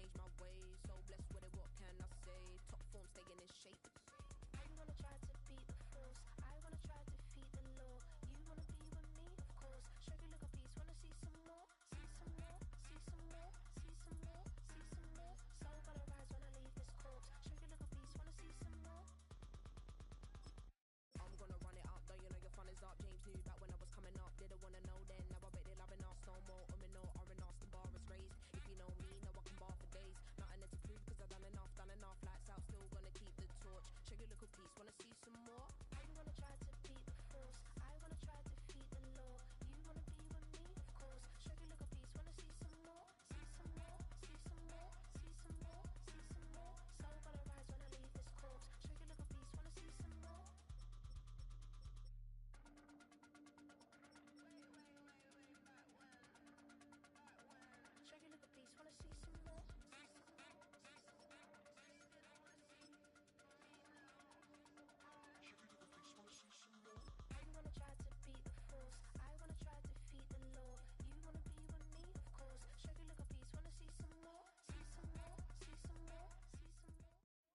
change my ways. So blessed with it, what can I say? Top form staying in shape. I wanna try to beat the force. I wanna try to defeat the law. You wanna be with me, of course. Show you look a piece, wanna see some more, see some more, see some more, see some more, see some more. Soul gonna rise when I leave this corpse. Show you look a piece, wanna see some more. I'm gonna run it up, though you know your fun is up. James knew back when I was coming up. Didn't wanna know then, now I bet they're loving us no more. No, R&R, the bar is raised. If you know me, know I can bar for days. Nothing there to prove, cause I've done enough. Lights out, still gonna keep the torch. Show you look a piece, wanna see some more? I wanna try to beat the force. I wanna try to defeat the law. You wanna be with me, of course. Show you look a piece, wanna see some more, see some more, see some more, see some more, see some more. Soul gonna rise when I leave this corpse. Show you look a piece, wanna see some more. Show you look a piece, wanna see some more. I wanna try to beat the force. I wanna try to defeat the law. You wanna be with me, of course. Show you look a piece, wanna see some more, see some more, see some more, see some more.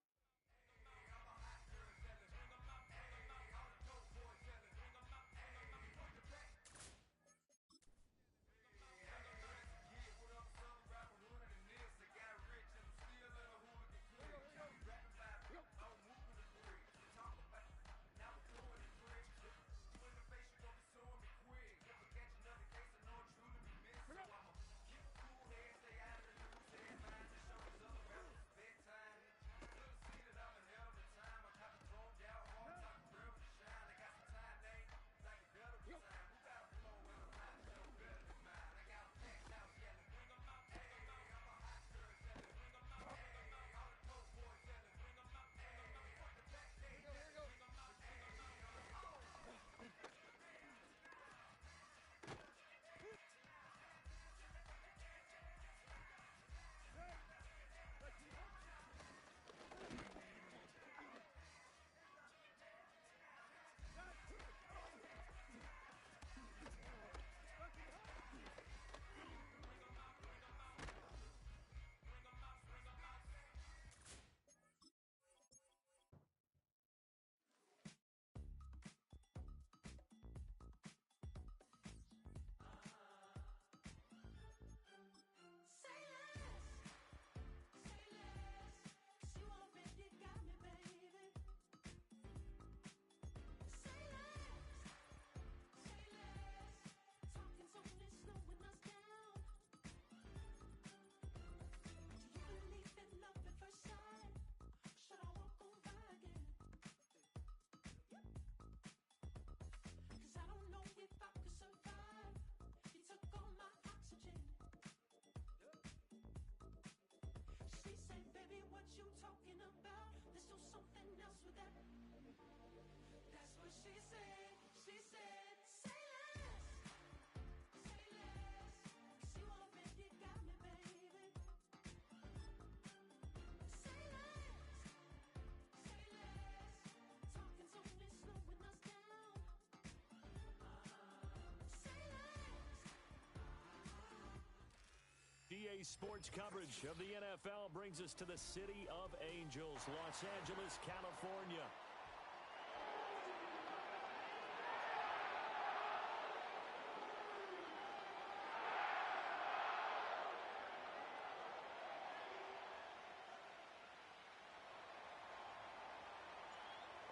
You talking about? Let's do something else with that. That's what she said. She said, say less, say less. 'Cause you already got me, baby. Say less, say less. Talking so we slowing us down. Say less. EA Sports coverage of the NFL brings us to the City of Angels, Los Angeles, California.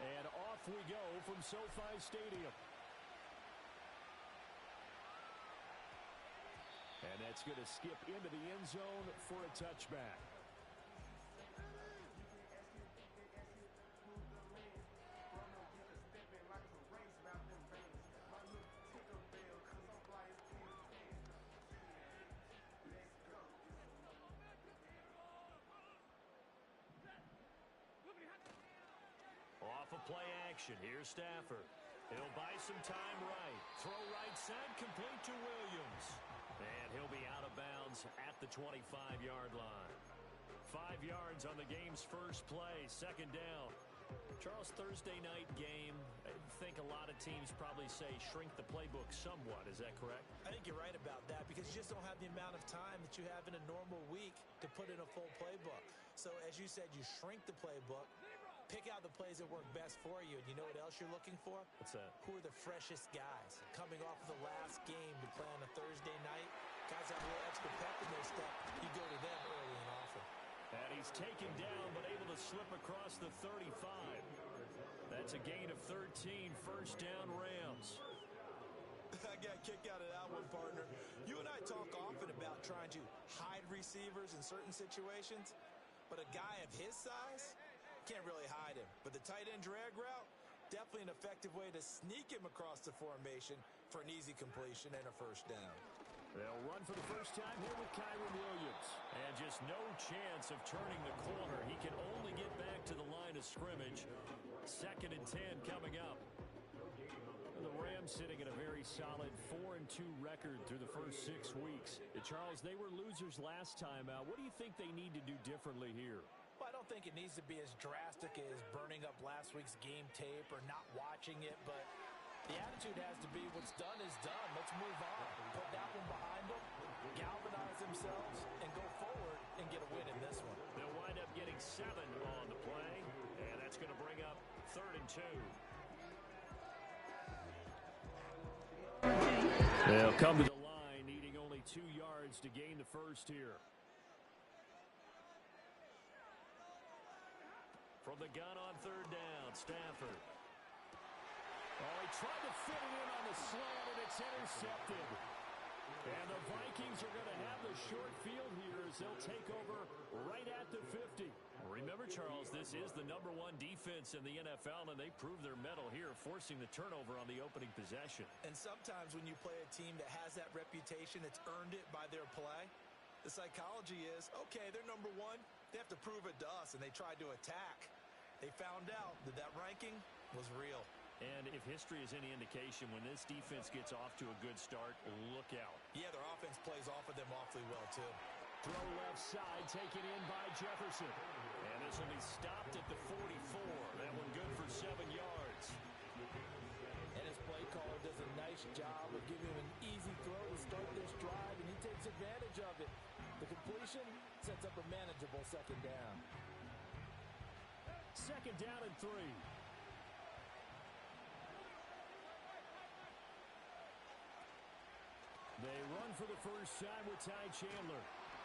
And off we go from SoFi Stadium. And that's going to skip into the end zone for a touchback. Off of play action, here's Stafford. He'll buy some time right. Throw right side, complete to Williams. And he'll be out of bounds at the 25-yard line. 5 yards on the game's first play, second down. Charles, Thursday night game, think a lot of teams probably say shrink the playbook somewhat. Is that correct? I think you're right about that because you just don't have the amount of time that you have in a normal week to put in a full playbook. So as you said, you shrink the playbook, pick out the plays that work best for you. And you know what else you're looking for? What's that? Who are the freshest guys? Coming off of the last game to play on a Thursday night, guys have a little extra pep in their step. You go to them early and often. And he's taken down but able to slip across the 35. That's a gain of 13, first down Rams. I got a kick out of that one, partner. You and I talk often about trying to hide receivers in certain situations, but a guy of his size can't really hide him. But the tight end drag route, definitely an effective way to sneak him across the formation for an easy completion and a first down. They'll run for the first time here with Kyren Williams. And just no chance of turning the corner. He can only get back to the line of scrimmage. 2nd and 10 coming up. And the Rams sitting at a very solid 4-2 record through the first 6 weeks. Charles, they were losers last time out. What do you think they need to do differently here? Well, I don't think it needs to be as drastic as burning up last week's game tape or not watching it, but the attitude has to be what's done is done. Let's move on. Put that one behind them, galvanize themselves, and go forward and get a win in this one. They'll wind up getting 7 on the play, and that's going to bring up 3rd and 2. They'll come to the line, needing only 2 yards to gain the first here. From the gun on 3rd down, Stafford. Oh, he tried to fit it in on the slant, and it's intercepted. And the Vikings are going to have the short field here as they'll take over right at the 50. Remember, Charles, this is the #1 defense in the NFL, and they prove their mettle here, forcing the turnover on the opening possession. And sometimes when you play a team that has that reputation, that's earned it by their play, the psychology is, okay, they're #1. They have to prove it to us, and they tried to attack. They found out that that ranking was real. And if history is any indication, when this defense gets off to a good start, look out. Yeah, their offense plays off of them awfully well, too. Throw left side, taken in by Jefferson. And this will be stopped at the 44. That one good for 7 yards. And his play caller does a nice job of giving him an easy throw to start this drive, and he takes advantage of it. The completion sets up a manageable 2nd down. 2nd down and 3. They run for the first time with Ty Chandler.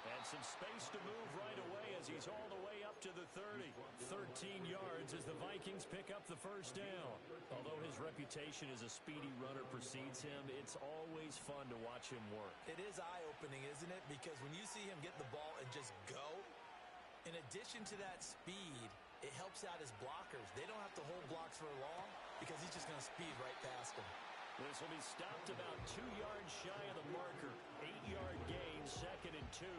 And some space to move right away as he's all the way up to the 30. 13 yards as the Vikings pick up the first down. Although his reputation as a speedy runner precedes him, it's always fun to watch him work. It is eye-opening, isn't it? Because when you see him get the ball and just go, in addition to that speed, it helps out his blockers. They don't have to hold blocks for long because he's just going to speed right past them. This will be stopped about 2 yards shy of the marker. 8-yard gain, 2nd and 2.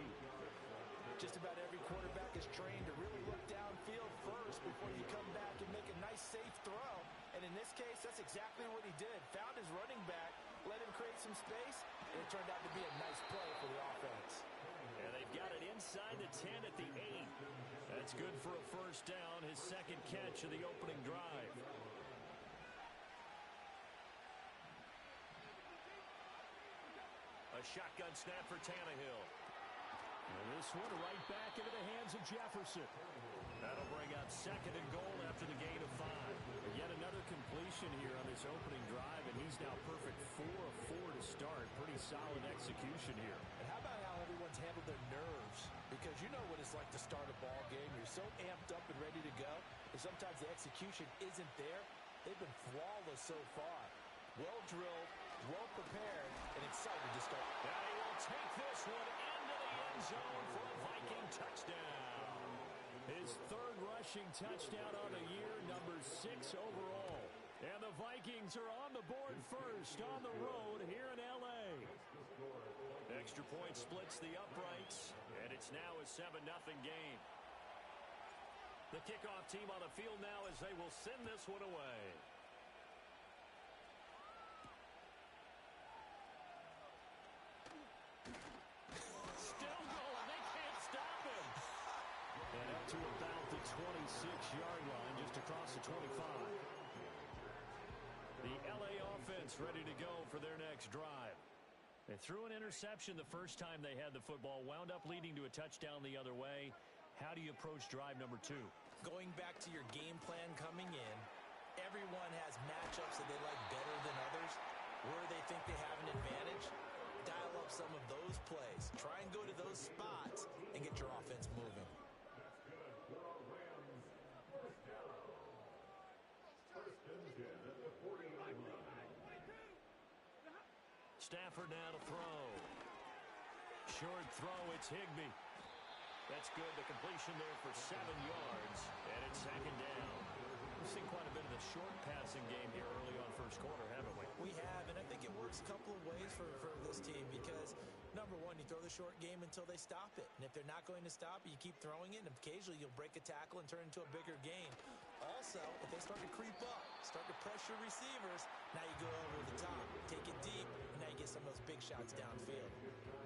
Just about every quarterback is trained to really look downfield first before you come back and make a nice, safe throw. And in this case, that's exactly what he did. Found his running back, let him create some space, and it turned out to be a nice play for the offense. And they've got it inside the 10 at the 8. That's good for a first down, his 2nd catch of the opening drive. A shotgun snap for Tannehill. And this one right back into the hands of Jefferson. That'll bring up 2nd and goal after the gain of 5. Yet another completion here on this opening drive, and he's now perfect 4 of 4 to start. Pretty solid execution here. And how about how everyone's handled their nerves? Because you know what it's like to start a ball game. You're so amped up and ready to go, and sometimes the execution isn't there. They've been flawless so far. Well drilled, well prepared, and excited to start. And he will take this one into the end zone for a Viking touchdown. His 3rd rushing touchdown on the year, number 6 overall. And the Vikings are on the board first on the road here in L.A. Extra point splits the uprights, and it's now a 7-0 game. The kickoff team on the field now as they will send this one away. Still going. They can't stop him. And up to about the 26-yard line, just across the 25. offense ready to go for their next drive. They threw an interception the first time they had the football, wound up leading to a touchdown the other way. How do you approach drive number 2? Going back to your game plan coming in, everyone has matchups that they like better than others. Where they think they have an advantage, dial up some of those plays. Try and go to those spots and get your offense moving. Stafford now to throw. Short throw, it's Higbee. That's good. The completion there for 7 yards, and it's second down. We've seen quite a bit of the short passing game here early on first quarter, haven't we? We have, and I think it works a couple of ways for this team because, number one, you throw the short game until they stop it. And if they're not going to stop it, you keep throwing it, and occasionally you'll break a tackle and turn it into a bigger gain. Also, if they start to creep up, start to pressure receivers, now you go over the top, take it deep, and now you get some of those big shots downfield.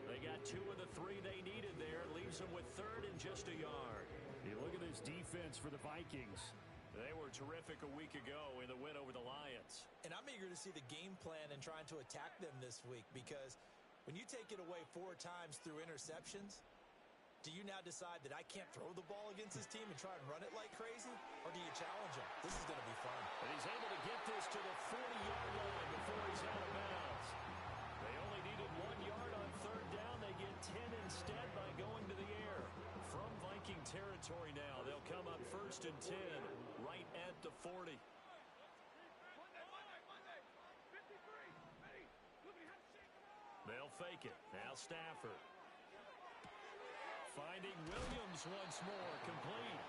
They got 2 of the 3 they needed there. Leaves them with 3rd and just a yard. You look at this defense for the Vikings. They were terrific a week ago in the win over the Lions. And I'm eager to see the game plan and trying to attack them this week because when you take it away 4 times through interceptions, do you now decide that I can't throw the ball against this team and try and run it like crazy? Or do you challenge them? This is going to be fun. And he's able to get this to the 40-yard line before he's out of bounds. They only needed 1 yard on 3rd down. They get 10 instead by going to the air. From Viking territory now, they'll come up 1st and 10, right at the 40. They'll fake it. Now Stafford. Finding Williams once more, complete.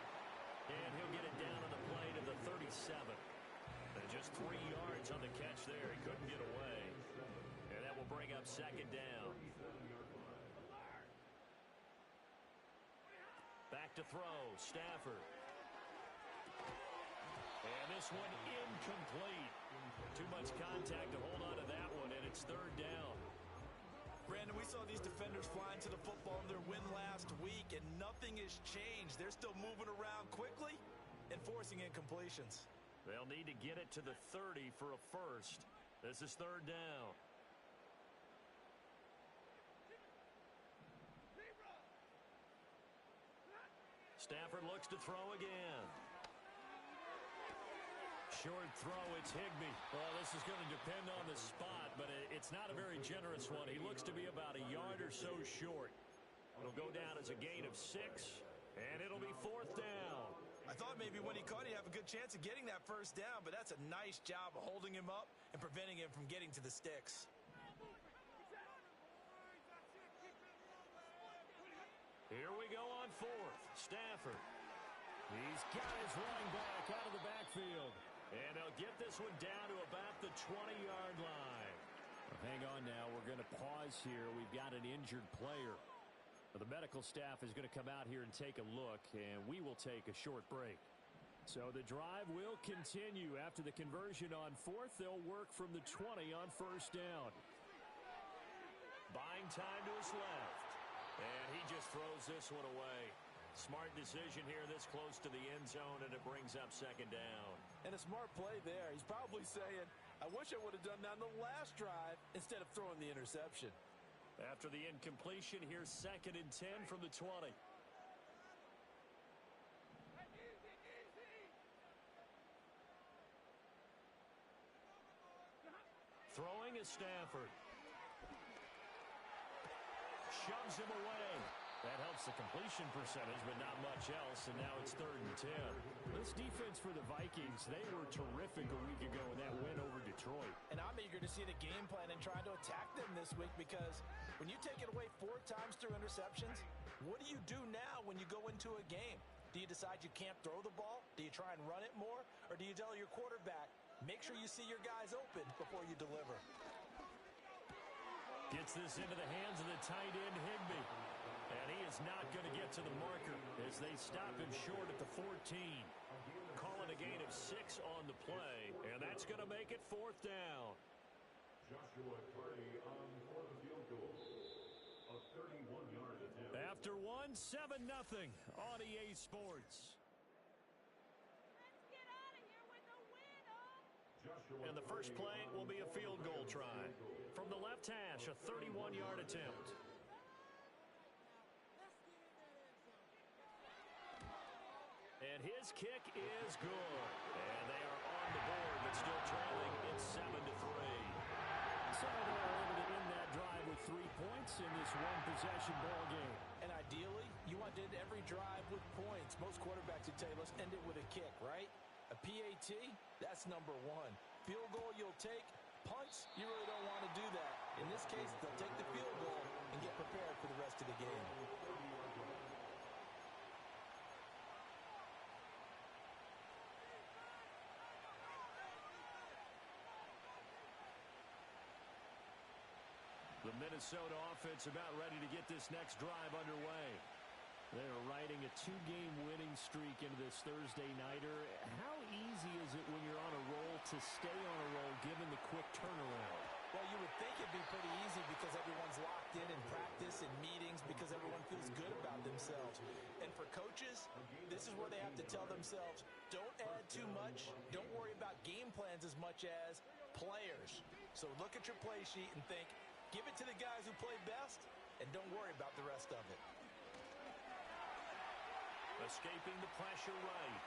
And he'll get it down on the play to the 37. And just 3 yards on the catch there. He couldn't get away. And that will bring up 2nd down. Back to throw, Stafford. And this one incomplete. Too much contact to hold on to that one, and it's 3rd down. Brandon, we saw these defenders flying to the football in their win last week, and nothing has changed. They're still moving around quickly and forcing incompletions. They'll need to get it to the 30 for a first. This is 3rd down. Stafford looks to throw again. Short throw, it's Higbee. Well, this is going to depend on the spot, but it's not a very generous one. He looks to be about a yard or so short. It'll go down as a gain of 6, and it'll be 4th down. I thought maybe when he caught, he'd have a good chance of getting that first down, but that's a nice job of holding him up and preventing him from getting to the sticks. Here we go on 4th. Stafford. He's got his running back out of the backfield. And they'll get this one down to about the 20-yard line. Well, hang on now. We're going to pause here. We've got an injured player. The medical staff is going to come out here and take a look, and we will take a short break. So the drive will continue. After the conversion on 4th, they'll work from the 20 on 1st down. Buying time to his left. And he just throws this one away. Smart decision here this close to the end zone, and it brings up 2nd down. And a smart play there. He's probably saying, I wish I would have done that on the last drive instead of throwing the interception. After the incompletion, here's 2nd and 10 from the 20. Throwing is Stafford. Shoves him away. That helps the completion percentage, but not much else, and now it's 3rd and 10. This defense for the Vikings, they were terrific a week ago in that win over Detroit. And I'm eager to see the game plan and trying to attack them this week because when you take it away 4 times through interceptions, what do you do now when you go into a game? Do you decide you can't throw the ball? Do you try and run it more? Or do you tell your quarterback, make sure you see your guys open before you deliver? Gets this into the hands of the tight end, Higbee. And he is not going to get to the marker as they stop him short at the 14. Calling a gain of 6 on the play, and that's going to make it 4th down. Joshua Carty on for the field goal. A 31-yard attempt. After 7-0 on EA Sports. Let's get out of here with a win, And the first play will be a field goal try. From the left hash, a 31-yard attempt. And his kick is good. And they are on the board, but still trailing. It's 7-3. So they're able to end that drive with 3 points in this one-possession ball game. And ideally, you want to end every drive with points. Most quarterbacks would tell you, let's end it with a kick, right? A PAT, that's number one. Field goal you'll take. Punts, you really don't want to do that. In this case, they'll take the field goal and get prepared for the rest of the game. The Minnesota offense about ready to get this next drive underway. They're riding a 2-game winning streak into this Thursday nighter. How easy is it when you're on a roll to stay on a roll given the quick turnaround? Well, you would think it'd be pretty easy because everyone's locked in practice and meetings because everyone feels good about themselves. And for coaches, this is where they have to tell themselves, don't add too much. Don't worry about game plans as much as players. So look at your play sheet and think, give it to the guys who play best, and don't worry about the rest of it. Escaping the pressure right.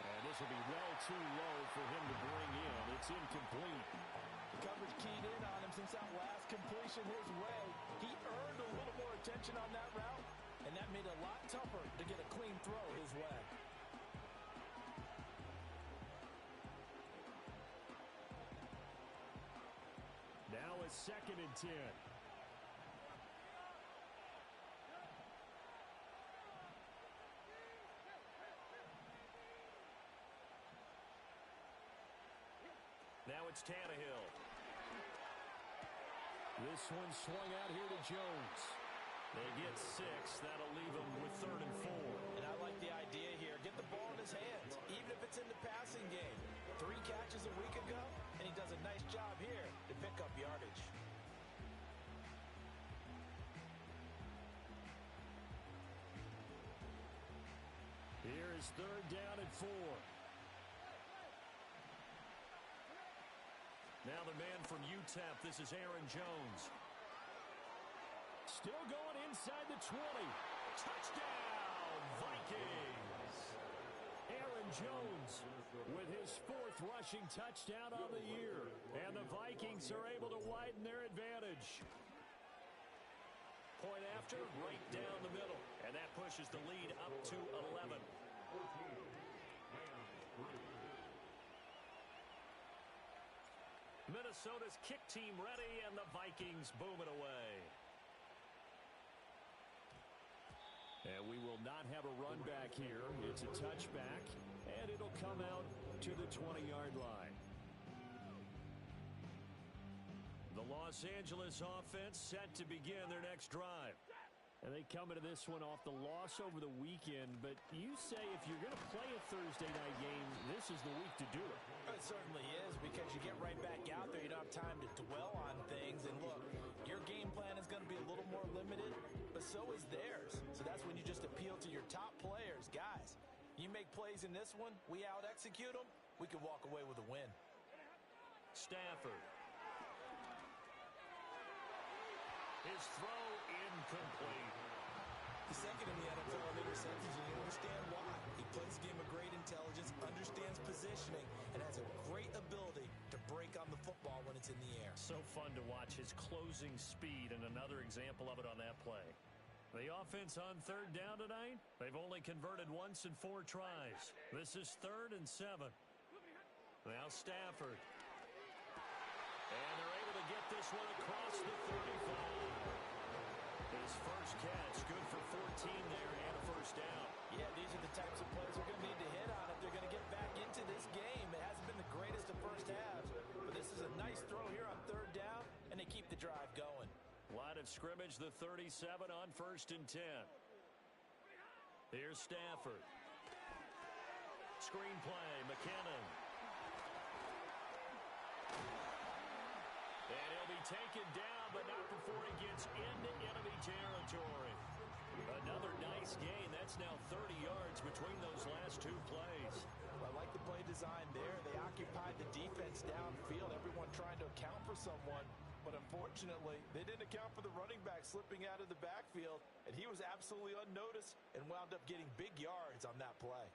And this will be well too low for him to bring in. It's incomplete. The coverage keyed in on him since that last completion his way. He earned a little more attention on that route, and that made it a lot tougher to get a clean throw his way. Now a 2nd and 10. Now it's Tannehill. This one swung out here to Jones. They get 6. That'll leave them with 3rd and 4. And I like the idea here. Get the ball in his hands, even if it's in the passing game. 3 catches a week ago, and he does a nice job here to pick up yardage. Here is 3rd down and 4. Now the man from UTEP, this is Aaron Jones. Still going inside the 20. Touchdown, Vikings! Aaron Jones with his 4th rushing touchdown on the year. And the Vikings are able to widen their advantage. Point after, right down the middle. And that pushes the lead up to 11. Minnesota's kick team ready, and the Vikings boom it away. And we will not have a run back here. It's a touchback, and it'll come out to the 20-yard line. The Los Angeles offense set to begin their next drive. And they come into this one off the loss over the weekend, but you say if you're going to play a Thursday night game, this is the week to do it. It certainly is, because you get right back out there. You don't have time to dwell on things. And look, your game plan is going to be a little more limited, but so is theirs. So that's when you just appeal to your top players. Guys, you make plays in this one, we out-execute them, we can walk away with a win. Stafford. His throw incomplete. He's second in the NFL in interceptions, and you understand why. He plays a game of great intelligence, understands positioning, and has a great ability to break on the football when it's in the air. So fun to watch his closing speed, and another example of it on that play. The offense on 3rd down tonight, they've only converted once in 4 tries. This is 3rd and 7. Now Stafford. And they're able to get this one across the 35. His first catch, good for 14 there and a 1st down. Yeah, these are the types of plays they're going to need to hit on if they're going to get back into this game. It hasn't been the greatest of first halves, but this is a nice throw here on 3rd down, and they keep the drive going. Line of scrimmage, the 37 on 1st and 10. Here's Stafford. Screen play, McKinnon. And he'll be taken down, but not before he gets into enemy territory. Another nice gain. That's now 30 yards between those last 2 plays. I like the play design there. They occupied the defense downfield. for someone, but unfortunately, they didn't account for the running back slipping out of the backfield, and he was absolutely unnoticed and wound up getting big yards on that play.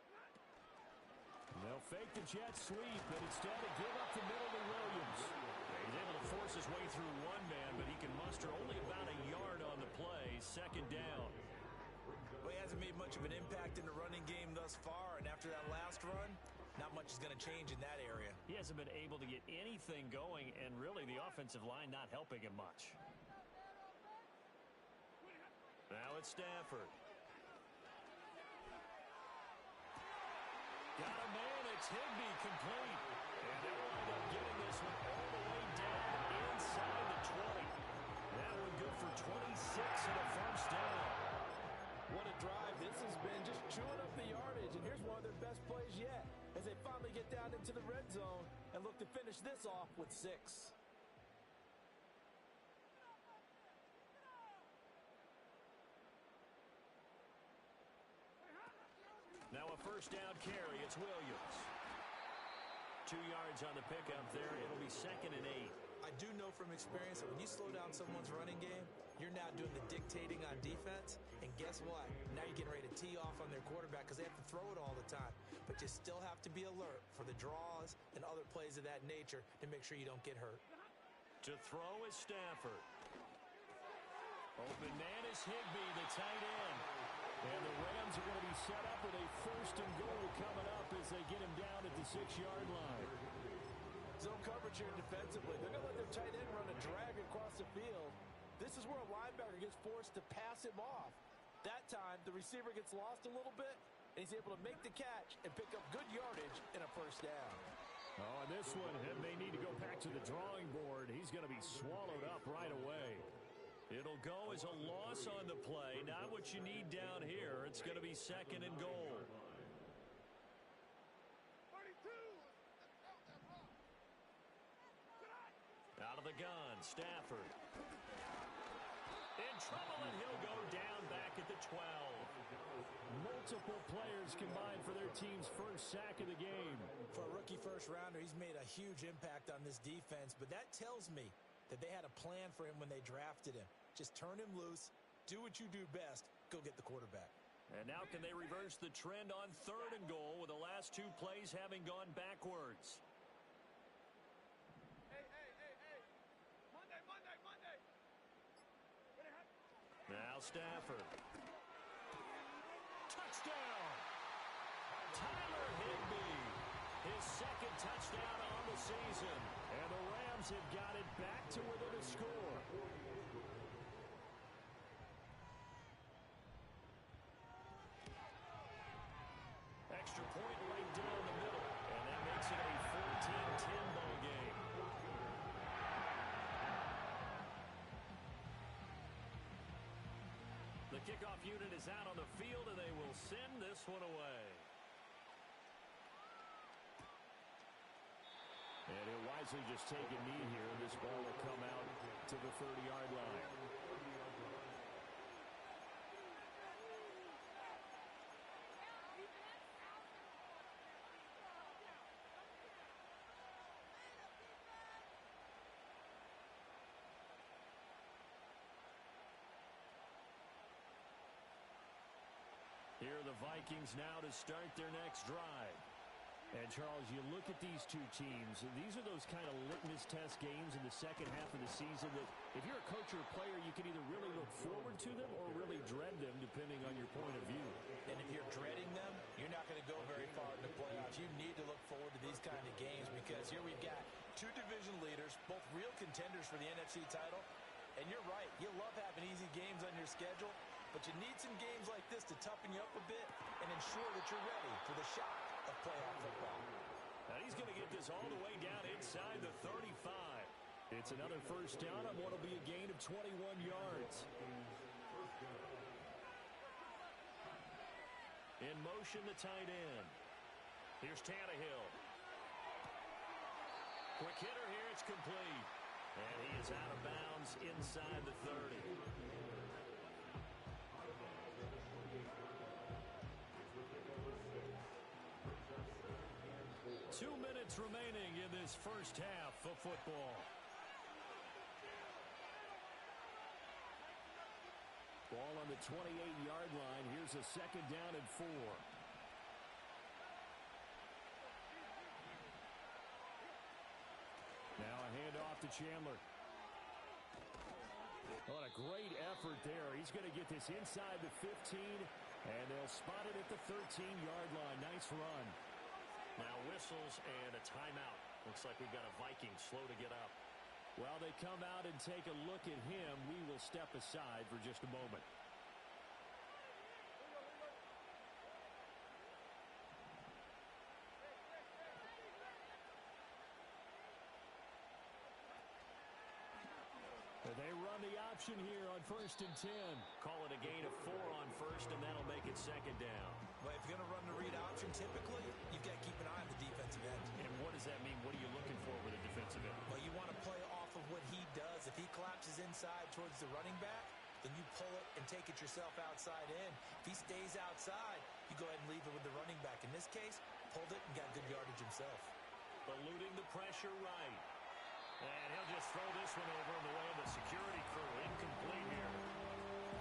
They'll fake the jet sweep, but instead they give up the middle to Williams. He's able to force his way through one man, but he can muster only about a yard on the play. Second down. Well, he hasn't made much of an impact in the running game thus far, and after that last run, not much is going to change in that area. He hasn't been able to get anything going, and really the offensive line not helping him much. Now it's Stafford. Got a man, it's Higbee, complete. And they'll wind up getting this one all the way down inside the 20. That one good for 26 and a first down. What a drive this has been, just chewing up the yardage, and here's one of their best plays yet as they finally get down into the red zone and look to finish this off with 6. Now a first down carry, it's Williams. 2 yards on the pickup there, it'll be 2nd and 8. I do know from experience that when you slow down someone's running game, you're now doing the dictating on defense, and guess what? Now you're getting ready to tee off on their quarterback because they have to throw it all the time. But you still have to be alert for the draws and other plays of that nature to make sure you don't get hurt. To throw is Stafford. Open man is Higbee, the tight end. And the Rams are going to be set up with a 1st and goal coming up as they get him down at the 6-yard line. Zone coverage here defensively. They're going to let their tight end run a drag across the field. This is where a linebacker gets forced to pass him off. That time, the receiver gets lost a little bit, and he's able to make the catch and pick up good yardage and a first down. Oh, and this one, it may need to go back to the drawing board. He's going to be swallowed up right away. It'll go as a loss on the play. Not what you need down here. It's going to be 2nd and goal. Out of the gun, Stafford. In trouble, and he'll go down back at the 12. Multiple players combined for their team's first sack of the game. For a rookie first-rounder, he's made a huge impact on this defense, but that tells me that they had a plan for him when they drafted him. Just turn him loose, do what you do best, go get the quarterback. And now can they reverse the trend on 3rd and goal with the last 2 plays having gone backwards? Now Stafford. Touchdown! Tyler Higbee. His 2nd touchdown on the season. And the Rams have got it back to within a score. Extra point right down the middle. And that makes it a 14-10 ball game. The kickoff unit is out on the field, and they will send this one away. And he'll wisely just take a knee here, and this ball will come out to the 30-yard line. Here are the Vikings now to start their next drive. And, Charles, you look at these 2 teams, these are those kind of litmus test games in the second half of the season that if you're a coach or a player, you can either really look forward to them or really dread them, depending on your point of view. And if you're dreading them, you're not going to go very far in the playoffs. You need to look forward to these kind of games because here we've got 2 division leaders, both real contenders for the NFC title. And you're right, you love having easy games on your schedule, but you need some games like this to toughen you up a bit and ensure that you're ready for the shock of playoff football. Now he's going to get this all the way down inside the 35. It's another first down on what will be a gain of 21 yards. In motion, the tight end. Here's Tannehill. Quick hitter here, it's complete. And he is out of bounds inside the 30. 2 minutes remaining in this first half of football. Ball on the 28-yard line. Here's a second down and 4. Now a handoff to Chandler. What a great effort there. He's going to get this inside the 15, and they'll spot it at the 13-yard line. Nice run. Now whistles and a timeout. Looks like we've got a Viking slow to get up. While they come out and take a look at him, we will step aside for just a moment. They run the option here on 1st and 10. Call it a gain of 4 on first, and that'll make it second down. Well, if you're going to run the read option, typically, you've got to keep an eye on the defensive end. And what does that mean? What are you looking for with a defensive end? Well, you want to play off of what he does. If he collapses inside towards the running back, then you pull it and take it yourself outside in. If he stays outside, you go ahead and leave it with the running back. In this case, pulled it and got good yardage himself. Eluding the pressure right. And he'll just throw this one over in the way of the security crew. Incomplete here.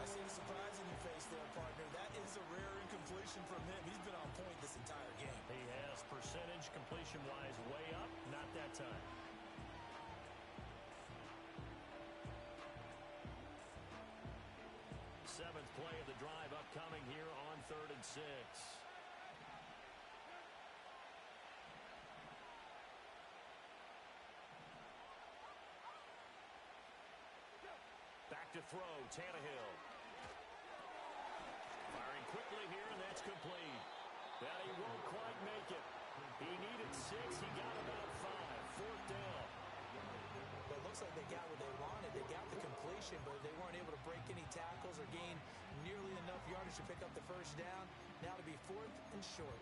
I see the surprise in your face there, partner. That is a rare incompletion from him. He's been on point this entire game. He has percentage completion-wise way up. Not that time. Seventh play of the drive upcoming here on 3rd and 6. Back to throw, Tannehill. Firing quickly here, and that's complete. But he won't quite make it. He needed 6. He got about 5. 4th down. Well, it looks like they got what they wanted. They got the completion, but they weren't able to break any tackles or gain nearly enough yardage to pick up the first down. Now to be 4th and short.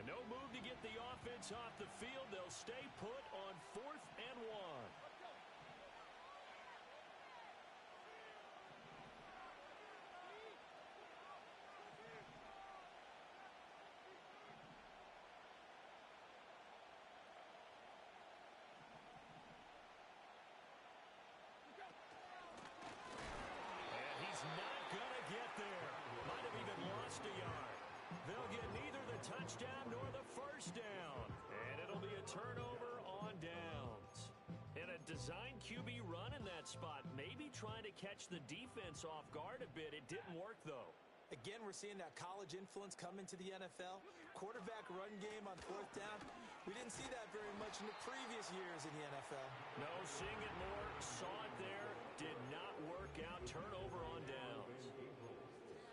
And no move to get the offense off the field. They'll stay put on 4th and 1. And he's not going to get there. Might have even lost a yard. They'll get neither the touchdown nor the first down. And it'll be a turnover on downs. And a design QB run in that spot. Maybe trying to catch the defense off guard a bit. It didn't work, though. Again, we're seeing that college influence come into the NFL. Quarterback run game on 4th down. We didn't see that very much in the previous years in the NFL. No, seeing it more. Saw it there. Did not work out. Turnover on downs.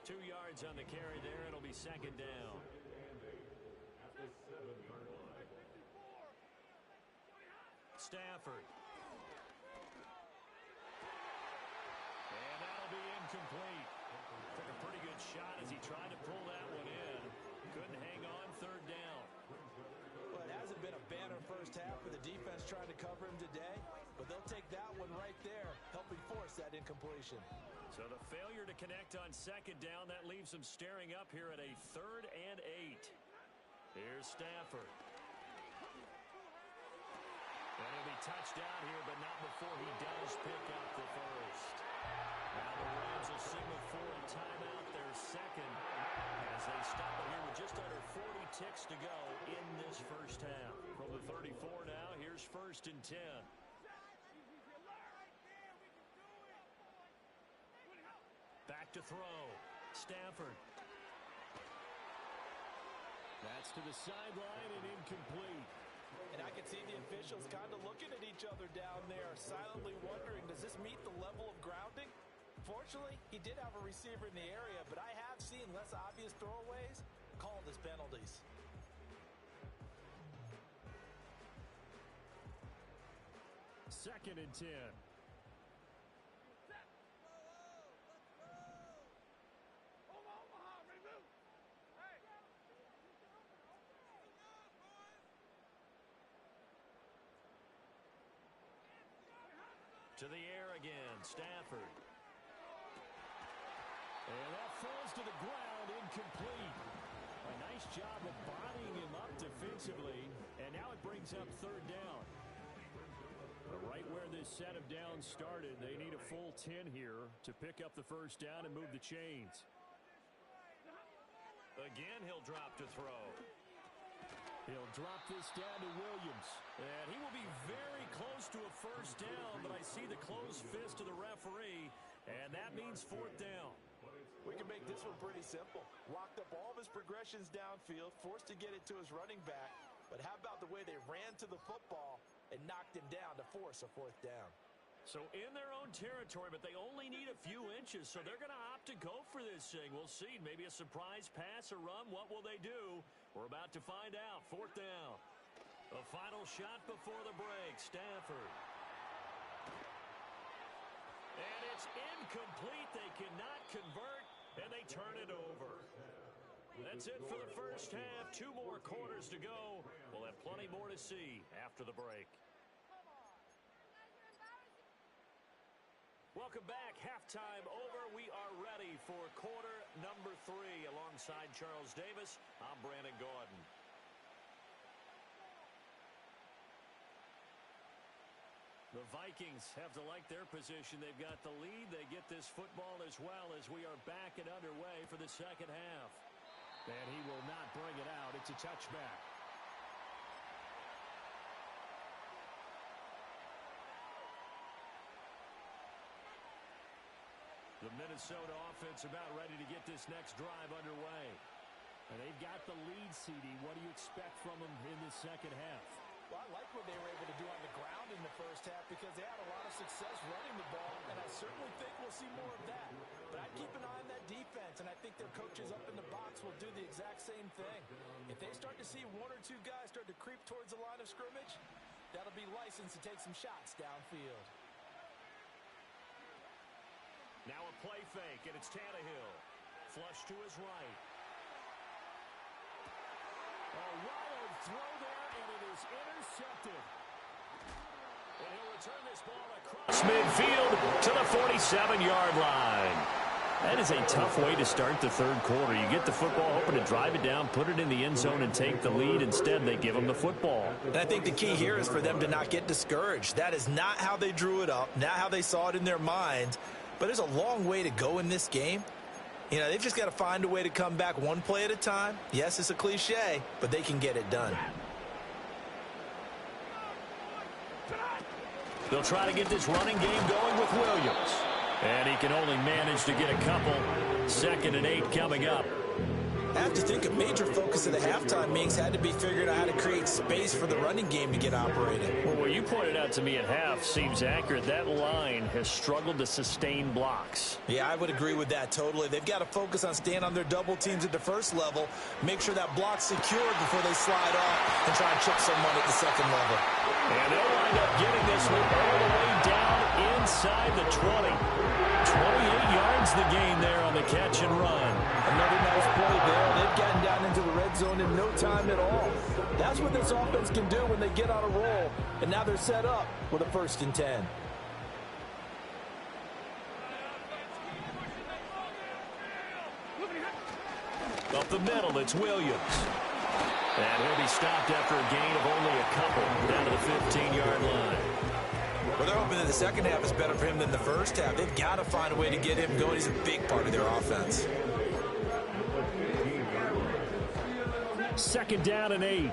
2 yards on the carry there. It'll be second down. Stafford. And that'll be incomplete. Took a pretty good shot as he tried to pull that one in. Couldn't hang on. 3rd down. Well, it hasn't been a banner first half with the defense trying to cover him today, but they'll take that one right there, helping force that incompletion. So the failure to connect on 2nd down, that leaves them staring up here at a 3rd and 8. Here's Stafford. And he'll be touched down here, but not before he does pick up the first. Now the Rams will signal for a timeout, their second, as they stop it here with just under 40 ticks to go in this first half. From the 34 now, here's 1st and 10. Back to throw. Stafford. That's to the sideline and incomplete. And I can see the officials kind of looking at each other down there, silently wondering, does this meet the level of grounding? Fortunately, he did have a receiver in the area, but I have seen less obvious throwaways called as penalties. Second and 10. To the air again, Stafford. And that falls to the ground, incomplete. A nice nice job of bodying him up defensively, and now it brings up third down. Right where this set of downs started, they need a full 10 here to pick up the first down and move the chains. Again, he'll drop to throw. He'll drop this down to Williams. And he will be very close to a first down, but I see the closed fist of the referee, and that means fourth down. We can make this one pretty simple. Locked up all of his progressions downfield, forced to get it to his running back. But how about the way they ran to the football and knocked him down to force a fourth down? So in their own territory, but they only need a few inches, so they're going to opt to go for this thing. We'll see. Maybe a surprise pass or run. What will they do? We're about to find out. Fourth down. A final shot before the break. Stafford. And it's incomplete. They cannot convert, and they turn it over. That's it for the first half. 2 more quarters to go. We'll have plenty more to see after the break. Welcome back. Halftime over. We are ready for quarter number 3. Alongside Charles Davis, I'm Brandon Gordon. The Vikings have to like their position. They've got the lead. They get this football as well as we are back and underway for the second half. And he will not bring it out. It's a touchback. The Minnesota offense about ready to get this next drive underway. And they've got the lead, CD. What do you expect from them in the second half? Well, I like what they were able to do on the ground in the first half because they had a lot of success running the ball, and I certainly think we'll see more of that. But I'd keep an eye on that defense, and I think their coaches up in the box will do the exact same thing. If they start to see 1 or 2 guys start to creep towards the line of scrimmage, that'll be license to take some shots downfield. Now a play fake, and it's Tannehill. Flush to his right. A wild throw there, and it is intercepted. And he'll return this ball across midfield to the 47-yard line. That is a tough way to start the third quarter. You get the football, hoping to drive it down, put it in the end zone, and take the lead. Instead, they give them the football. And I think the key here is for them to not get discouraged. That is not how they drew it up, not how they saw it in their mind. But there's a long way to go in this game. You know, they've just got to find a way to come back one play at a time. Yes, it's a cliche, but they can get it done. They'll try to get this running game going with Williams. And he can only manage to get a couple. 2nd and 8 coming up. I have to think a major focus of the halftime meetings had to be figuring out how to create space for the running game to get operated. Well, what you pointed out to me at half seems accurate. That line has struggled to sustain blocks. Yeah, I would agree with that totally. They've got to focus on staying on their double teams at the first level, make sure that block's secured before they slide off and try and chip someone at the second level. And they'll wind up getting this one all the way down inside the 20. 28 yards the gain there on the catch and run. Another nice play there. They've gotten down into the red zone in no time at all. That's what this offense can do when they get on a roll. And now they're set up with a 1st and 10. Up the middle, it's Williams. And he'll be stopped after a gain of only a couple down to the 15-yard line. Well, they're hoping that the second half is better for him than the first half. They've got to find a way to get him going. He's a big part of their offense. 2nd down and 8.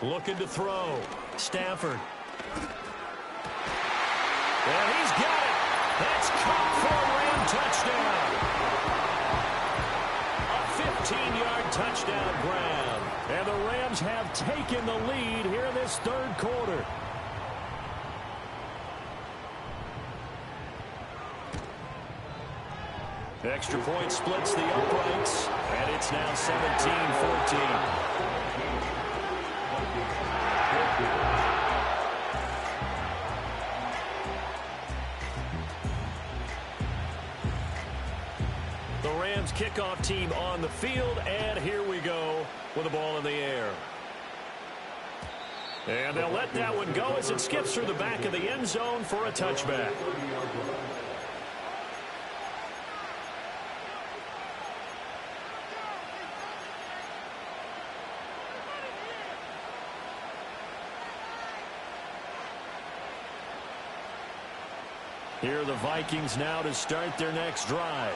Looking to throw. Stafford. And he's got it. That's caught for a Ram touchdown. A 15-yard touchdown grab. And the Rams have taken the lead here in this third quarter. Extra point splits the uprights, and it's now 17-14. The Rams kickoff team on the field, and here we go with the ball in the air. And they'll let that one go as it skips through the back of the end zone for a touchback. Here are the Vikings now to start their next drive.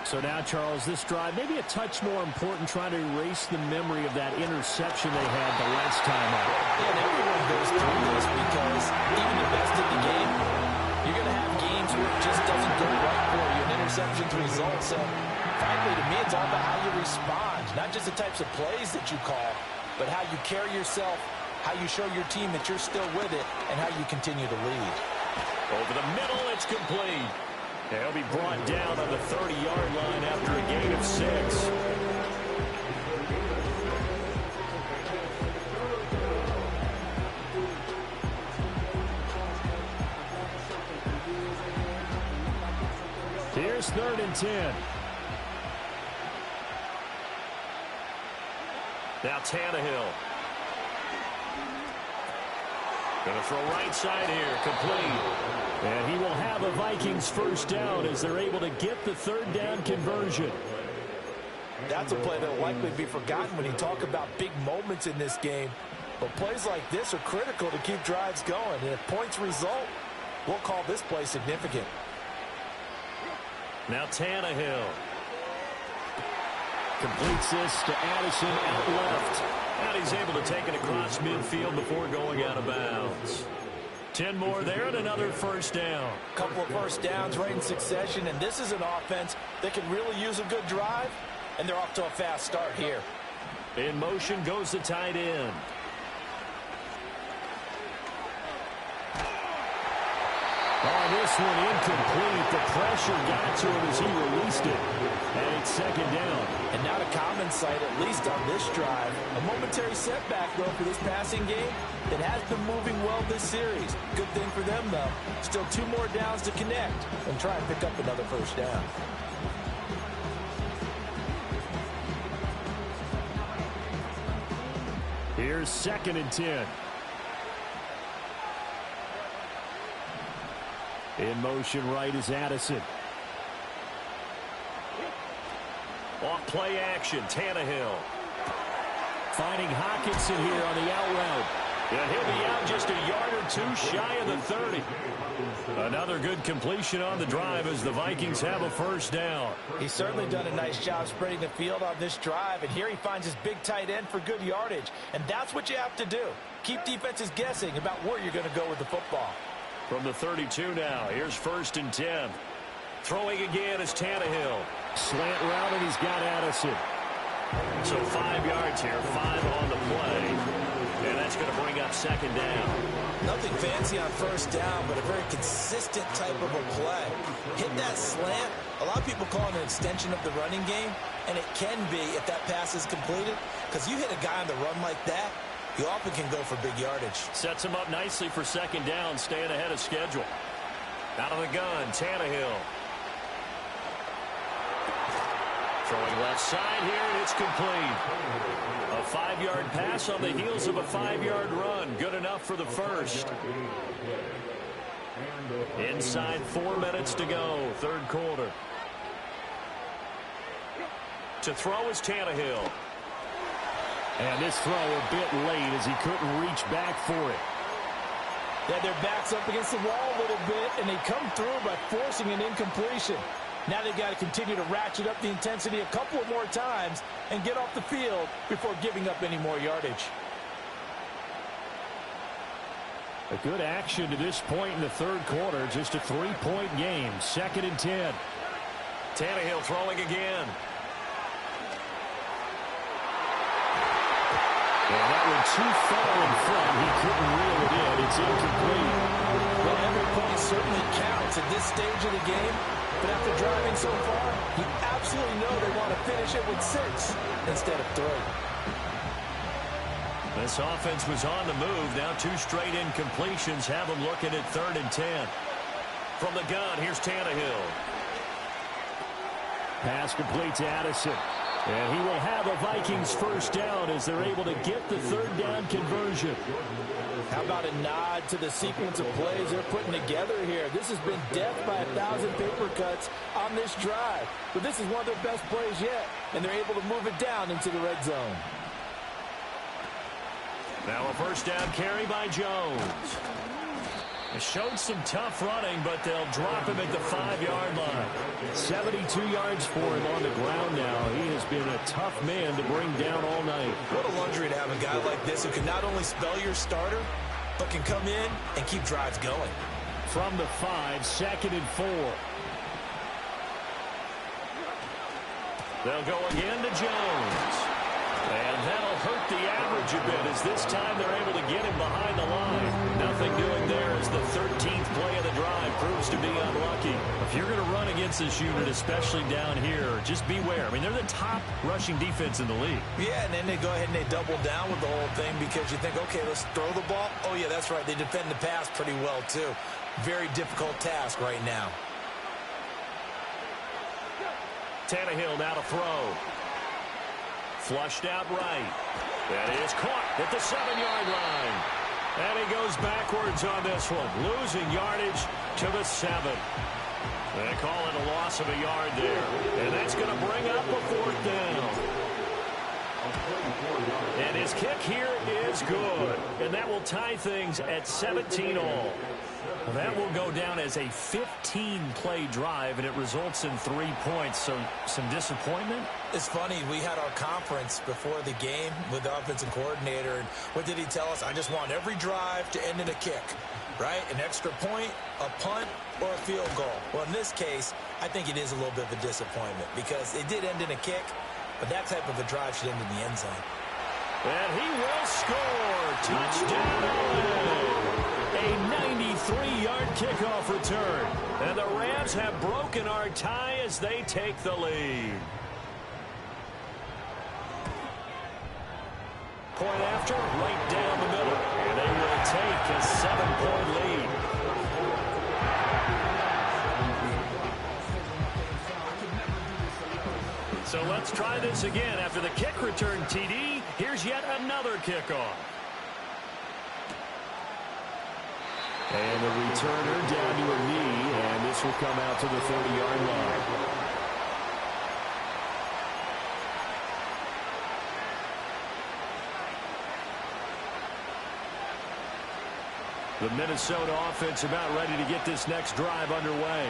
So now, Charles, this drive maybe a touch more important, trying to erase the memory of that interception they had the last time out. Yeah, everyone goes through this because even the best in the game, you're going to have games where it just doesn't go right for you. An interception's result. So, frankly, to me, it's all about how you respond. Not just the types of plays that you call, but how you carry yourself, how you show your team that you're still with it, and how you continue to lead. Over the middle, it's complete. He'll be brought down on the 30-yard line after a gain of 6. Here's 3rd and 10. Now Tannehill. Going to throw right side here, complete. And he will have a Vikings first down as they're able to get the 3rd down conversion. That's a play that will likely be forgotten when you talk about big moments in this game. But plays like this are critical to keep drives going. And if points result, we'll call this play significant. Now Tannehill. Completes this to Addison out left. And he's able to take it across midfield before going out of bounds. 10 more there and another first down. Couple of first downs right in succession, and this is an offense that can really use a good drive, and they're off to a fast start here. In motion goes the tight end. Oh, this one incomplete. The pressure got to him as he released it. And it's 2nd down. And not a common sight, at least on this drive. A momentary setback, though, for this passing game that has been moving well this series. Good thing for them, though. Still 2 more downs to connect and try and pick up another first down. Here's 2nd and 10. In motion right is Addison. Off play action, Tannehill. Finding Hockenson here on the out route. And he'll be out just a yard or 2 shy of the 30. Another good completion on the drive as the Vikings have a first down. He's certainly done a nice job spreading the field on this drive, and here he finds his big tight end for good yardage. And that's what you have to do. Keep defenses guessing about where you're going to go with the football. From the 32 now, here's 1st and 10. Throwing again is Tannehill. Slant route, and he's got Addison. So 5 yards here, 5 on the play. And that's going to bring up 2nd down. Nothing fancy on first down, but a very consistent type of a play. Hit that slant. A lot of people call it an extension of the running game, and it can be if that pass is completed, because you hit a guy on the run like that, you often can go for big yardage. Sets him up nicely for 2nd down, staying ahead of schedule. Out of the gun, Tannehill. Throwing left side here, and it's complete. A 5-yard pass on the heels of a 5-yard run. Good enough for the first. Inside 4 minutes to go, 3rd quarter. To throw is Tannehill. And this throw a bit late as he couldn't reach back for it. Yeah, their backs up against the wall a little bit, and they come through by forcing an incompletion. Now they've got to continue to ratchet up the intensity a couple of more times and get off the field before giving up any more yardage. A good action to this point in the 3rd quarter. Just a 3-point game. 2nd and 10. Tannehill throwing again. And that one too far in front. He couldn't reel it in. It's incomplete. Well, every point certainly counts at this stage of the game. But after driving so far, you absolutely know they want to finish it with 6 instead of 3. This offense was on the move. Now 2 straight incompletions have them looking at 3rd and 10. From the gun, here's Tannehill. Pass complete to Addison. And he will have a Vikings first down as they're able to get the third down conversion. How about a nod to the sequence of plays they're putting together here? This has been death by 1,000 paper cuts on this drive. But this is one of their best plays yet, and they're able to move it down into the red zone. Now a first down carry by Jones. It showed some tough running, but they'll drop him at the 5-yard line. 72 yards for him on the ground now. He has been a tough man to bring down all night. What a luxury to have a guy like this who can not only spell your starter, but can come in and keep drives going. From the 5, 2nd and 4. They'll go again to Jones. And that'll hurt the average a bit as this time they're able to get him behind the line. Nothing doing there as the 13th play of the drive proves to be unlucky. If you're going to run against this unit, especially down here, just beware. I mean, they're the top rushing defense in the league. Yeah, and then they go ahead and they double down with the whole thing because you think, okay, let's throw the ball. Oh, yeah, that's right. They defend the pass pretty well, too. Very difficult task right now. Tannehill now to throw. Flushed out right. That is caught at the 7-yard line. And he goes backwards on this one, losing yardage to the 7. They call it a loss of a yard there. And that's going to bring up a 4th down. And his kick here is good. And that will tie things at 17 all. That will go down as a 15-play drive, and it results in 3 points. So some disappointment? It's funny. We had our conference before the game with the offensive coordinator, and what did he tell us? I just want every drive to end in a kick, right? An extra point, a punt, or a field goal. Well, in this case, I think it is a little bit of a disappointment because it did end in a kick, but that type of a drive should end in the end zone. And he will score. Touchdown. A 93-yard kickoff return. And the Rams have broken our tie as they take the lead. Point after, right down the middle. And they will take a 7-point lead. So let's try this again. After the kick return TD, here's yet another kickoff. And the returner down to a knee, and this will come out to the 30-yard line. The Minnesota offense about ready to get this next drive underway.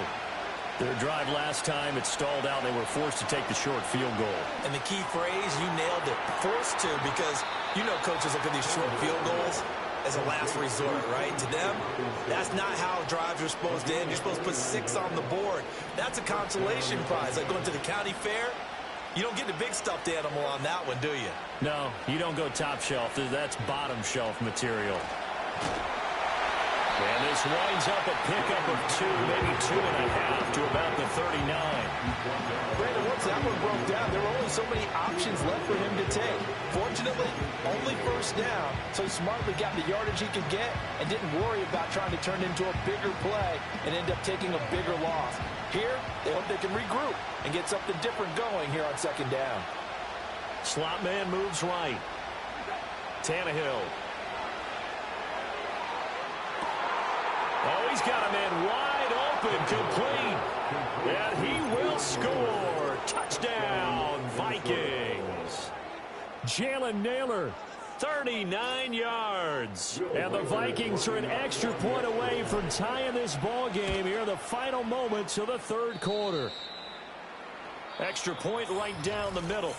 Their drive last time, it stalled out. They were forced to take the short field goal. And the key phrase, you nailed it, forced to, because you know coaches look at these short field goals as a last resort, right? To them, that's not how drives are supposed to end. You're supposed to put 6 on the board. That's a consolation prize, like going to the county fair. You don't get the big stuffed animal on that one, do you? No, you don't go top shelf. That's bottom shelf material. And this winds up a pickup of 2, maybe 2.5 to about the 39. Brandon, once that one broke down, there were only so many options left for him to take. Fortunately, only first down, so he smartly got the yardage he could get and didn't worry about trying to turn into a bigger play and end up taking a bigger loss. Here, they hope they can regroup and get something different going here on second down. Slot man moves right. Tannehill. Oh, he's got a man wide open, complete. And he will score. Touchdown, Vikings. Jalen Naylor, 39 yards. And the Vikings are an extra point away from tying this ball game here in the final moments of the third quarter. Extra point right down the middle.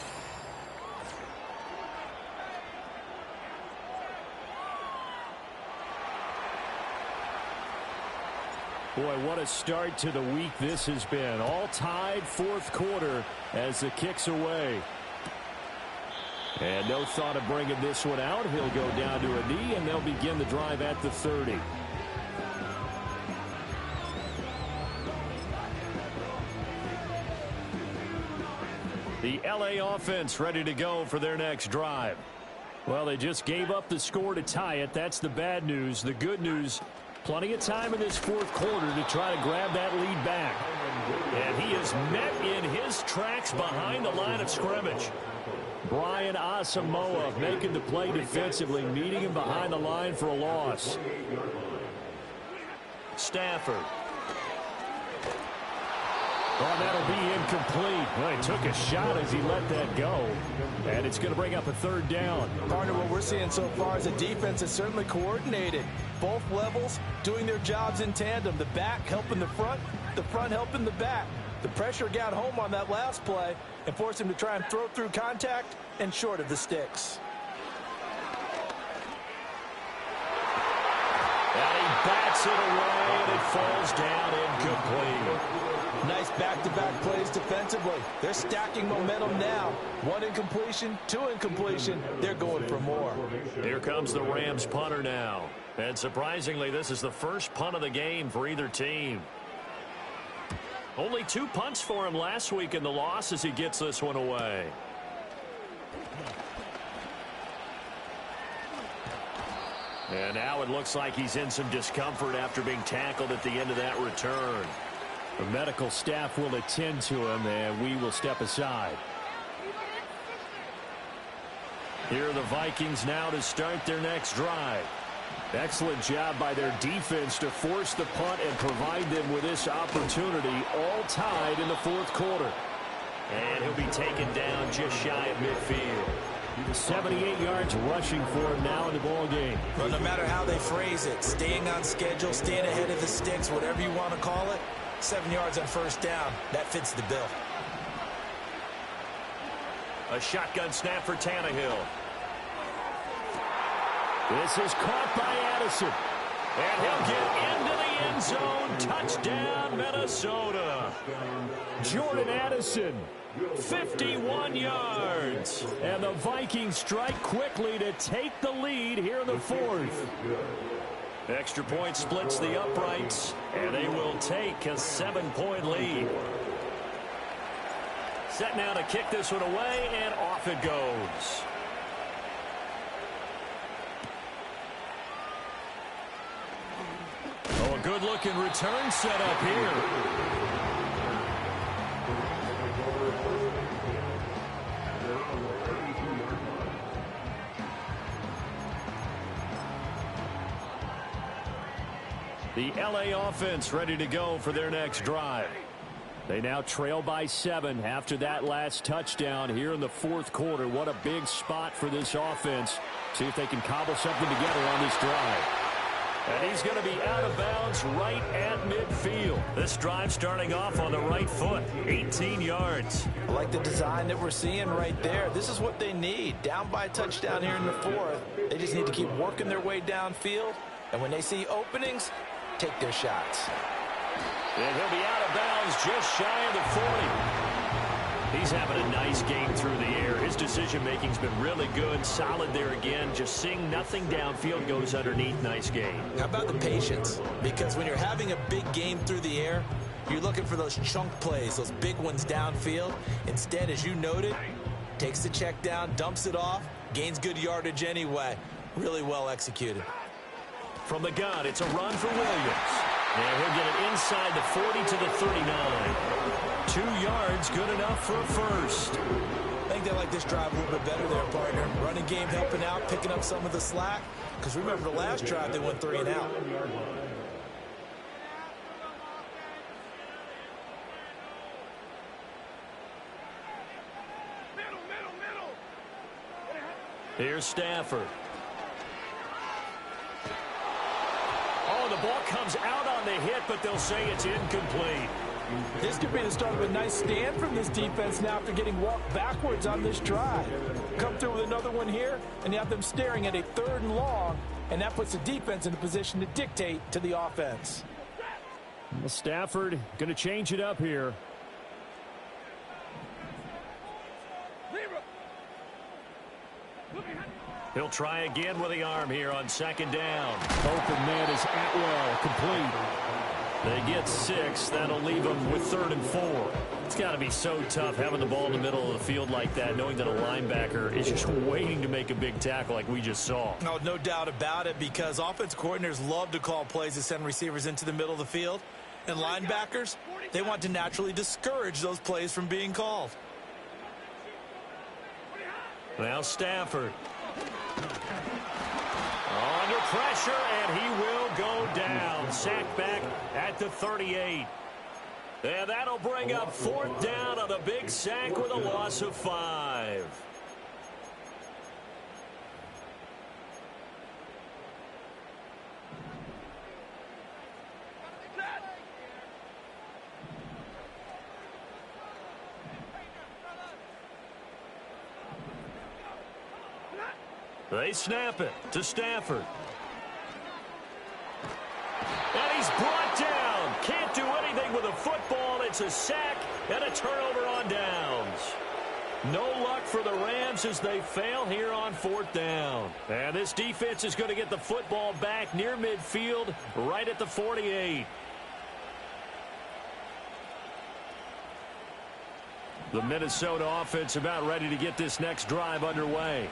Boy, what a start to the week this has been. All tied fourth quarter as the kick's away. And no thought of bringing this one out. He'll go down to a knee, and they'll begin the drive at the 30. The LA offense ready to go for their next drive. Well, they just gave up the score to tie it. That's the bad news. The good news, plenty of time in this fourth quarter to try to grab that lead back. And he is met in his tracks behind the line of scrimmage. Brian Asamoah making the play defensively, meeting him behind the line for a loss. Stafford. Oh, that'll be incomplete. Well, he took a shot as he let that go. And it's going to bring up a third down. Partner, what we're seeing so far is a defense that's certainly coordinated. Both levels doing their jobs in tandem. The back helping the front helping the back. The pressure got home on that last play and forced him to try and throw through contact and short of the sticks. And he bats it away, and it falls down incomplete. Nice back-to-back plays defensively. They're stacking momentum now. One incompletion, two incompletion. They're going for more. Here comes the Rams punter now. And surprisingly, this is the first punt of the game for either team. Only 2 punts for him last week in the loss as he gets this one away. And now it looks like he's in some discomfort after being tackled at the end of that return. The medical staff will attend to him, and we will step aside. Here are the Vikings now to start their next drive. Excellent job by their defense to force the punt and provide them with this opportunity, all tied in the fourth quarter. And he'll be taken down just shy of midfield. 78 yards rushing for him now in the ball game. Well, no matter how they phrase it, staying on schedule, staying ahead of the sticks, whatever you want to call it, 7 yards on first down, that fits the bill. A shotgun snap for Tannehill. This is caught by Addison. And he'll get into the end zone. Touchdown, Minnesota. Jordan Addison, 51 yards. And the Vikings strike quickly to take the lead here in the fourth. Extra point splits the uprights, and they will take a 7-point lead. Set now to kick this one away, and off it goes. Oh, a good-looking return set up here. The LA offense ready to go for their next drive. They now trail by 7 after that last touchdown here in the fourth quarter. What a big spot for this offense. See if they can cobble something together on this drive. And he's going to be out of bounds right at midfield. This drive starting off on the right foot, 18 yards. I like the design that we're seeing right there. This is what they need. Down by a touchdown here in the fourth. They just need to keep working their way downfield. And when they see openings, take their shots. And he'll be out of bounds just shy of the 40. He's having a nice game through the air. His decision-making's been really good. Solid there again. Just seeing nothing downfield goes underneath. Nice game. How about the patience? Because when you're having a big game through the air, you're looking for those chunk plays, those big ones downfield. Instead, as you noted, takes the check down, dumps it off, gains good yardage anyway. Really well executed. From the gun, it's a run for Williams. And he'll get it inside the 40 to the 39. 2 yards, good enough for a first. I think they like this drive a little bit better there, partner. Running game helping out, picking up some of the slack. Because remember the last drive, they went 3 and out. Here's Stafford. Oh, the ball comes out on the hit, but they'll say it's incomplete. This could be the start of a nice stand from this defense now after getting walked backwards on this drive. Come through with another one here, and you have them staring at a 3rd and long, and that puts the defense in a position to dictate to the offense. Well, Stafford going to change it up here. He'll try again with the arm here on 2nd down. Open man is Atwell, complete. They get 6. That'll leave them with 3rd and 4. It's got to be so tough having the ball in the middle of the field like that, knowing that a linebacker is just waiting to make a big tackle like we just saw. Oh, no doubt about it, because offense coordinators love to call plays to send receivers into the middle of the field. And linebackers, they want to naturally discourage those plays from being called. Now Stafford. Under pressure, and he will go down. Sacked back at the 38. And that'll bring up 4th down on a big sack with a loss of 5. They snap it to Stafford. And he's brought down. Can't do anything with a football. It's a sack and a turnover on downs. No luck for the Rams as they fail here on 4th down. And this defense is going to get the football back near midfield, right at the 48. The Minnesota offense about ready to get this next drive underway.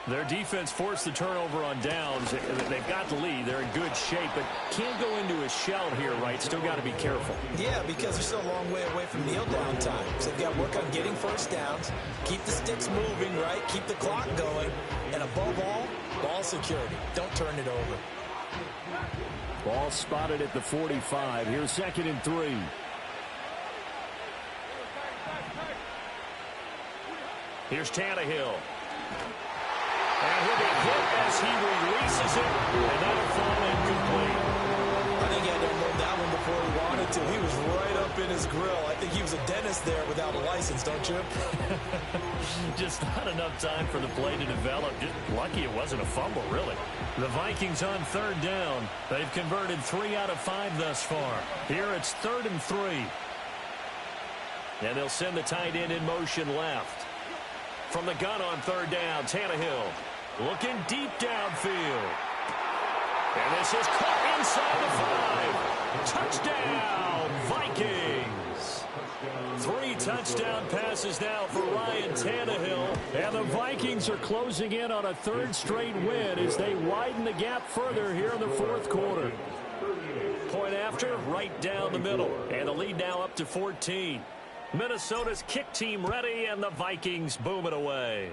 Their defense forced the turnover on downs. They've got the lead. They're in good shape, but can't go into a shell here, right? Still got to be careful. Yeah, because they're still a long way away from kneel down time. So they've got to work on getting first downs, keep the sticks moving, right? Keep the clock going. And above all, ball security. Don't turn it over. Ball spotted at the 45. Here's 2nd and 3. Here's Tannehill. And he'll be hit as he releases it, and that'll fall incomplete. I think he had to unload that one before he wanted to. He was right up in his grill. I think he was a dentist there without a license, don't you? Just not enough time for the play to develop. Just lucky it wasn't a fumble, really. The Vikings on 3rd down. They've converted 3 out of 5 thus far. Here it's 3rd and 3. And they'll send the tight end in motion left. From the gun on 3rd down, Tannehill looking deep downfield. And this is caught inside the 5. Touchdown, Vikings. 3 touchdown passes now for Ryan Tannehill. And the Vikings are closing in on a 3rd straight win as they widen the gap further here in the 4th quarter. Point after, right down the middle. And the lead now up to 14. Minnesota's kick team ready, and the Vikings boom it away.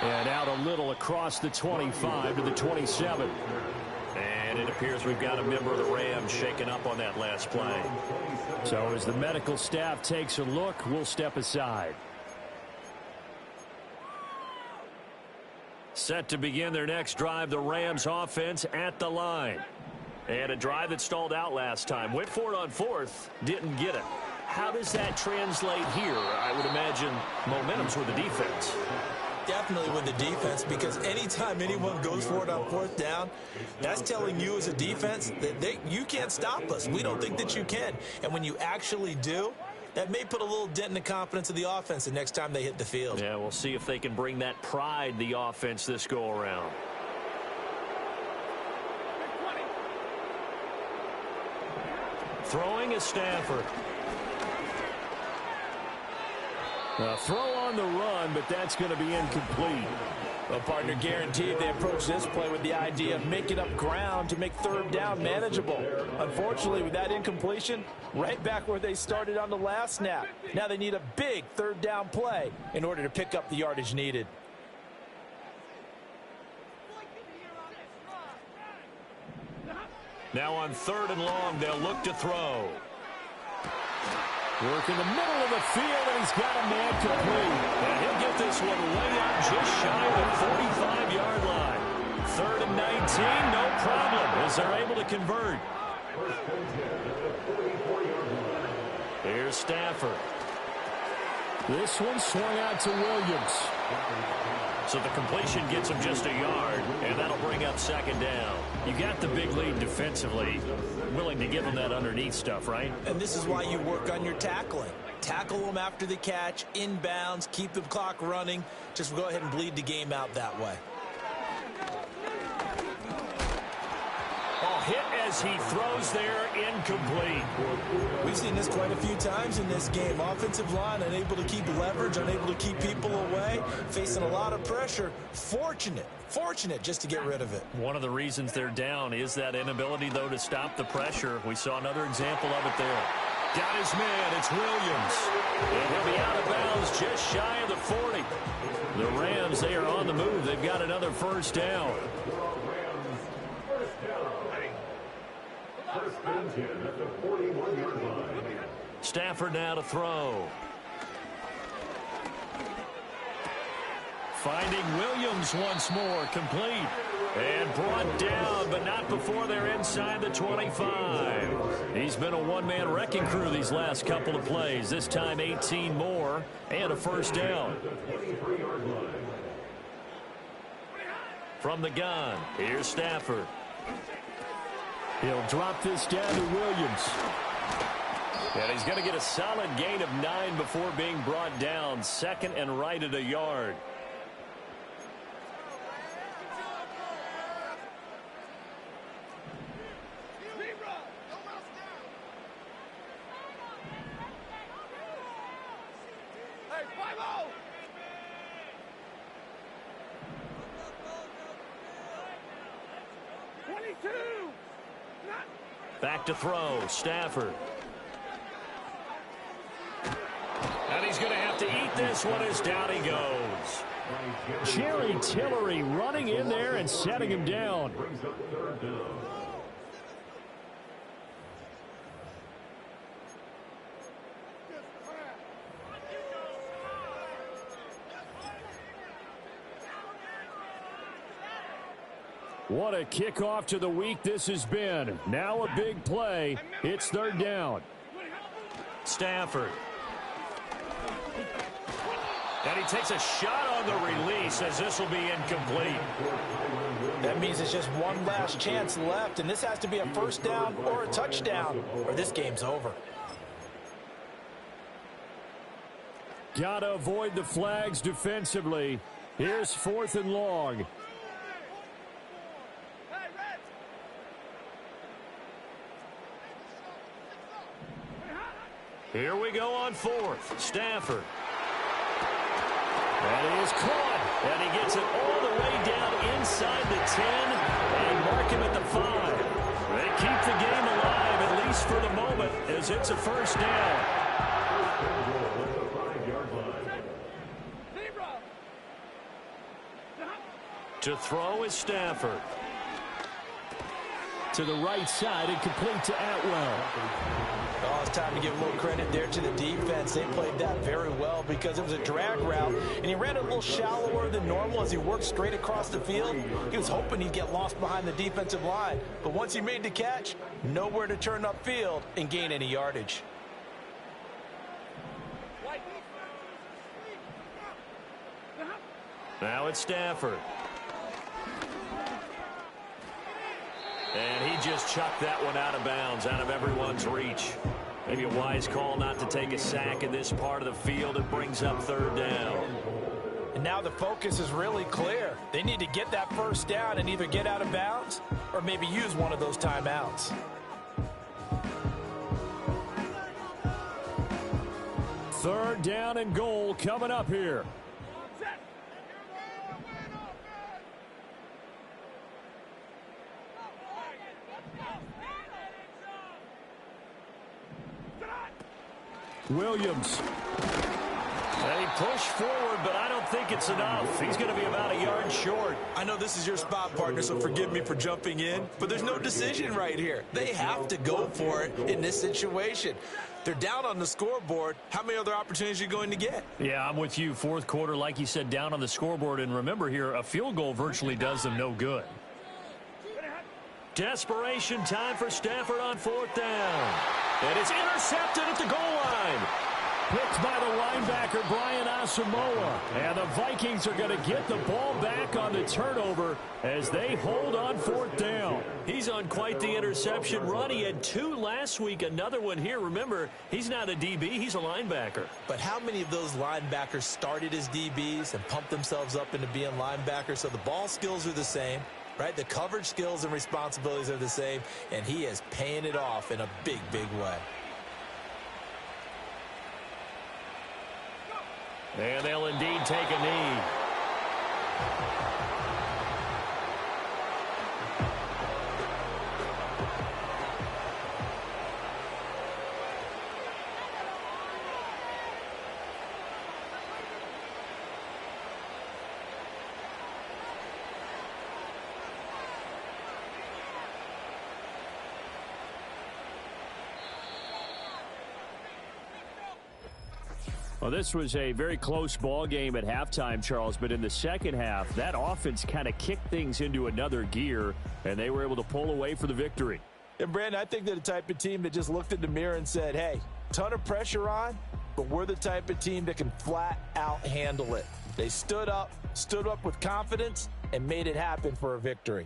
And out a little across the 25 to the 27. And it appears we've got a member of the Rams shaken up on that last play. So as the medical staff takes a look, we'll step aside. Set to begin their next drive, the Rams offense at the line. And a drive that stalled out last time. Went for it on 4th, didn't get it. How does that translate here? I would imagine momentum's with the defense. Definitely with the defense, because anytime anyone goes for it on 4th down, that's telling you as a defense that you can't stop us. We don't think that you can. And when you actually do, that may put a little dent in the confidence of the offense the next time they hit the field. Yeah, we'll see if they can bring that pride the offense this go-around. Throwing is Stafford. A throw on the run, but that's going to be incomplete. Well, partner, guaranteed they approach this play with the idea of making up ground to make 3rd down manageable. Unfortunately, with that incompletion, right back where they started on the last snap. Now they need a big 3rd down play in order to pick up the yardage needed. Now on 3rd and long, they'll look to throw. Work in the middle of the field, and he's got a man complete. And he'll get this one way up just shy of the 45-yard line. 3rd and 19, no problem, as they're able to convert. Here's Stafford. This one swung out to Williams. So the completion gets him just a yard, and that'll bring up 2nd down. You got the big lead defensively, willing to give them that underneath stuff, right? And this is why you work on your tackling. Tackle them after the catch, inbounds, keep the clock running. Just go ahead and bleed the game out that way. hit as he throws there, incomplete. We've seen this quite a few times in this game. Offensive line unable to keep leverage, unable to keep people away, facing a lot of pressure. Fortunate just to get rid of it. One of the reasons they're down is that inability, though, to stop the pressure. We saw another example of it there. Got his man. It's Williams. And he'll be out of bounds just shy of the 40. The Rams, they are on the move. They've got another first down. First and 10 at the 41-yard line. Stafford now to throw. Finding Williams once more, complete. And brought down, but not before they're inside the 25. He's been a one-man wrecking crew these last couple of plays. This time 18 more and a first down. From the gun, here's Stafford. He'll drop this down to Williams. And he's going to get a solid gain of 9 before being brought down. Second and right at a yard. Back to throw, Stafford. And he's going to have to eat this one as down he goes. Jerry Tillery running in there and setting him down. What a kickoff to the week this has been. Now a big play. It's third down. Stafford. And he takes a shot on the release as this will be incomplete. That means it's just one last chance left, and this has to be a first down or a touchdown, or this game's over. Gotta avoid the flags defensively. Here's 4th and long. Here we go on 4th. Stafford. And he is caught. And he gets it all the way down inside the 10 and mark him at the 5. They keep the game alive, at least for the moment, as it's a first down. To throw is Stafford. To the right side and complete to Atwell. Oh, it's time to give a little credit there to the defense. They played that very well because it was a drag route, and he ran a little shallower than normal as he worked straight across the field. He was hoping he'd get lost behind the defensive line, but once he made the catch, nowhere to turn upfield and gain any yardage. Now it's Stafford. And he just chucked that one out of bounds, out of everyone's reach. Maybe a wise call not to take a sack in this part of the field. It brings up third down. And now the focus is really clear. They need to get that first down and either get out of bounds or maybe use one of those timeouts. Third down and goal coming up here. Williams. They push forward, but I don't think it's enough. He's going to be about a yard short. I know this is your spot, partner, so forgive me for jumping in, but there's no decision right here. They have to go for it in this situation. They're down on the scoreboard. How many other opportunities are you going to get? Yeah, I'm with you. Fourth quarter, like you said, down on the scoreboard. And remember here, a field goal virtually does them no good. Desperation time for Stafford on 4th down. And it's intercepted at the goal line. Picked by the linebacker, Brian Asamoah. And the Vikings are going to get the ball back on the turnover as they hold on 4th down. He's on quite the interception run. He had 2 last week, another one here. Remember, he's not a DB, he's a linebacker. But how many of those linebackers started as DBs and pumped themselves up into being linebackers? So the ball skills are the same. right? The coverage skills and responsibilities are the same, and he is paying it off in a big, big way. And they'll indeed take a knee. Well, this was a very close ball game at halftime, Charles, but in the second half, that offense kind of kicked things into another gear, and they were able to pull away for the victory. And, Brandon, I think they're the type of team that just looked in the mirror and said, hey, ton of pressure on, but we're the type of team that can flat out handle it. They stood up with confidence, and made it happen for a victory.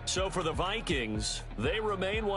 So for the Vikings, they remain one of